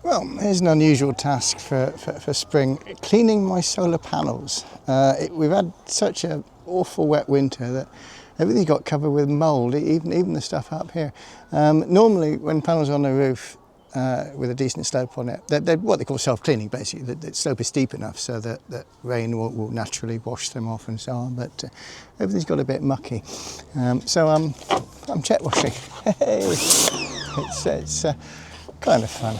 Well, here's an unusual task for spring, cleaning my solar panels. We've had such an awful wet winter that everything got covered with mould, even the stuff up here. Normally when panels are on the roof with a decent slope on it, they're what they call self-cleaning basically. The slope is steep enough so that rain will naturally wash them off and so on, but everything's got a bit mucky. So I'm jet washing. It's kind of fun.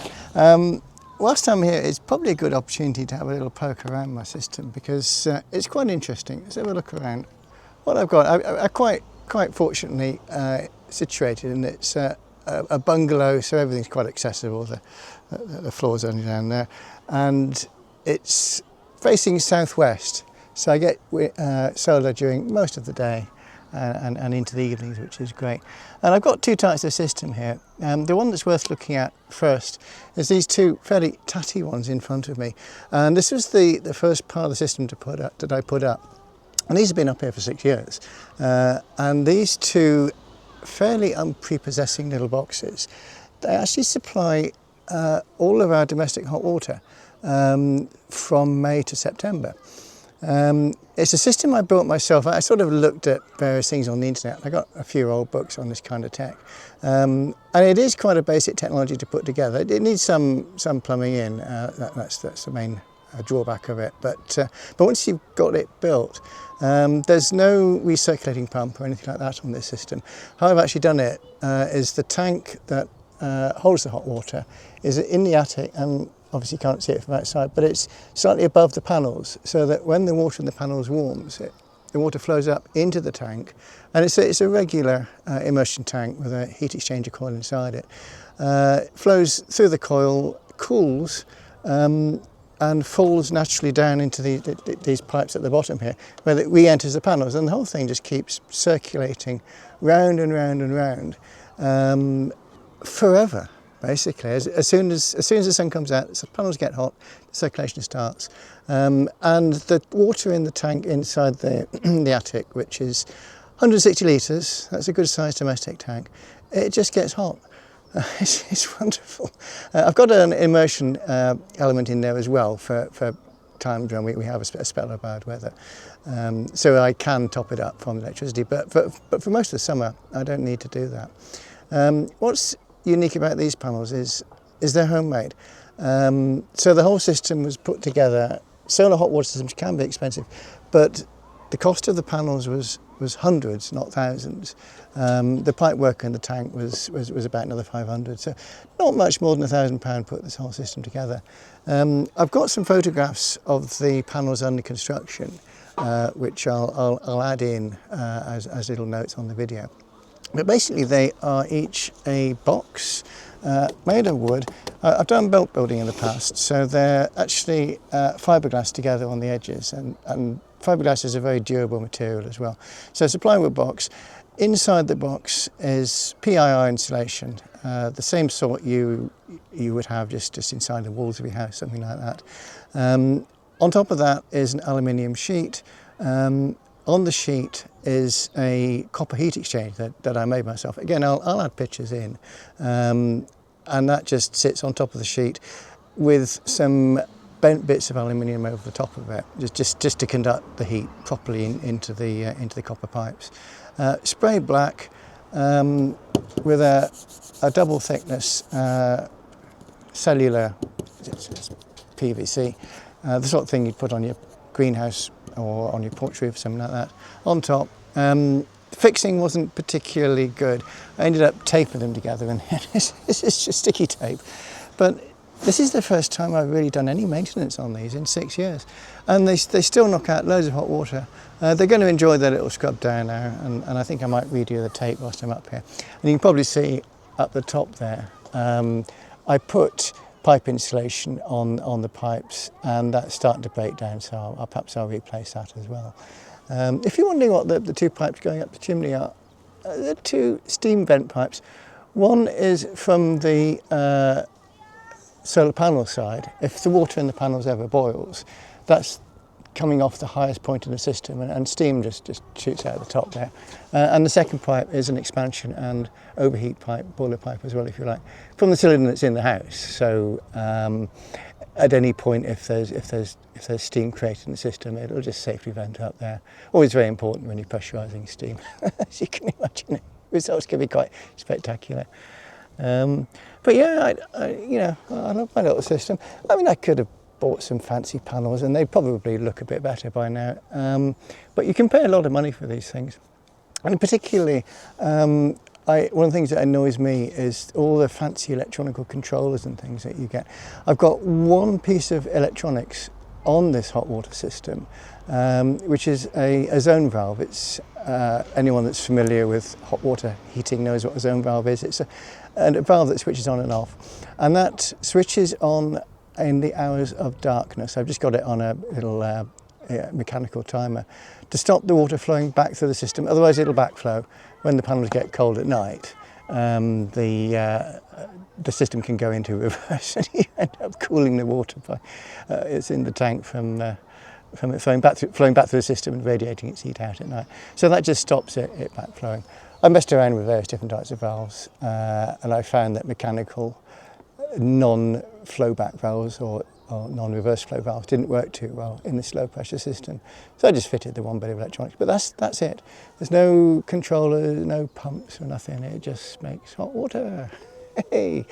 Whilst I'm here, it's probably a good opportunity to have a little poke around my system because it's quite interesting. Let's have a look around. What I've got, I'm quite fortunately situated, and it's a bungalow, so everything's quite accessible. The floor's only down there, and it's facing southwest, so I get solar during most of the day and into the evenings, which is great. And I've got two types of system here. The one that's worth looking at first is these two fairly tatty ones in front of me. And this was the first part of the system that I put up. And these have been up here for 6 years. And these two fairly unprepossessing little boxes, they actually supply all of our domestic hot water from May to September. It's a system I built myself. I sort of looked at various things on the internet. I got a few old books on this kind of tech. And it is quite a basic technology to put together. It needs some plumbing in, that's the main drawback of it. But once you've got it built, there's no recirculating pump or anything like that on this system. How I've actually done it is the tank that holds the hot water is in the attic, and obviously you can't see it from outside, but it's slightly above the panels, so that when the water in the panels warms, the water flows up into the tank, and it's a regular immersion tank with a heat exchanger coil inside it. Flows through the coil, cools, and falls naturally down into these pipes at the bottom here, where it re-enters the panels, and the whole thing just keeps circulating round and round and round forever. Basically, as soon as the sun comes out, the panels get hot, the circulation starts, and the water in the tank inside the attic, which is 160 litres, that's a good sized domestic tank, it just gets hot. It's wonderful. I've got an immersion element in there as well for times when we have a spell of bad weather, so I can top it up from electricity, but for most of the summer I don't need to do that. What's unique about these panels is they're homemade. So the whole system was put together. Solar hot water systems can be expensive, but the cost of the panels was hundreds, not thousands. The pipe work in the tank was about another 500, so not much more than £1,000 put this whole system together. I've got some photographs of the panels under construction, which I'll add in as little notes on the video. But basically they are each a box made of wood. I've done belt building in the past, so they're actually fiberglass together on the edges, and fiberglass is a very durable material as well. So it's a plywood box. Inside the box is PIR insulation, the same sort you would have just inside the walls of your house, something like that. On top of that is an aluminium sheet. On the sheet is a copper heat exchanger that I made myself. Again, I'll add pictures in, and that just sits on top of the sheet with some bent bits of aluminium over the top of it, just to conduct the heat properly into the copper pipes. Sprayed black with a double thickness cellular PVC, the sort of thing you'd put on your greenhouse or on your porch roof, something like that, on top. Fixing wasn't particularly good. I ended up taping them together, and it's just sticky tape. But this is the first time I've really done any maintenance on these in 6 years. And they still knock out loads of hot water. They're going to enjoy their little scrub down now, and I think I might redo the tape whilst I'm up here. And you can probably see up the top there, I put pipe insulation on the pipes, and that's starting to break down, so perhaps I'll replace that as well. If you're wondering what the two pipes going up the chimney are, they're two steam vent pipes. One is from the solar panel side. If the water in the panels ever boils, that's coming off the highest point in the system, and steam just shoots out the top there. And the second pipe is an expansion and overheat pipe, boiler pipe as well, if you like, from the cylinder that's in the house. So at any point, if there's steam created in the system, it'll just safely vent up there. Always very important when you're pressurising steam, as you can imagine. Results can be quite spectacular. But yeah, I love my little system. I mean, I could have bought some fancy panels and they'd probably look a bit better by now. But you can pay a lot of money for these things. And particularly, one of the things that annoys me is all the fancy electronic controllers and things that you get. I've got one piece of electronics on this hot water system, which is a zone valve. It's anyone that's familiar with hot water heating knows what a zone valve is. It's a valve that switches on and off, and that switches on in the hours of darkness. I've just got it on a little mechanical timer to stop the water flowing back through the system. Otherwise it'll backflow when the panels get cold at night. The system can go into reverse and you end up cooling the water by it's in the tank from it flowing back through the system and radiating its heat out at night. So that just stops it backflowing. I messed around with various different types of valves, and I found that mechanical non-flowback valves or non-reverse flow valves didn't work too well in this low pressure system. So I just fitted the one bit of electronics, but that's it. There's no controllers, no pumps or nothing. It just makes hot water. Hey.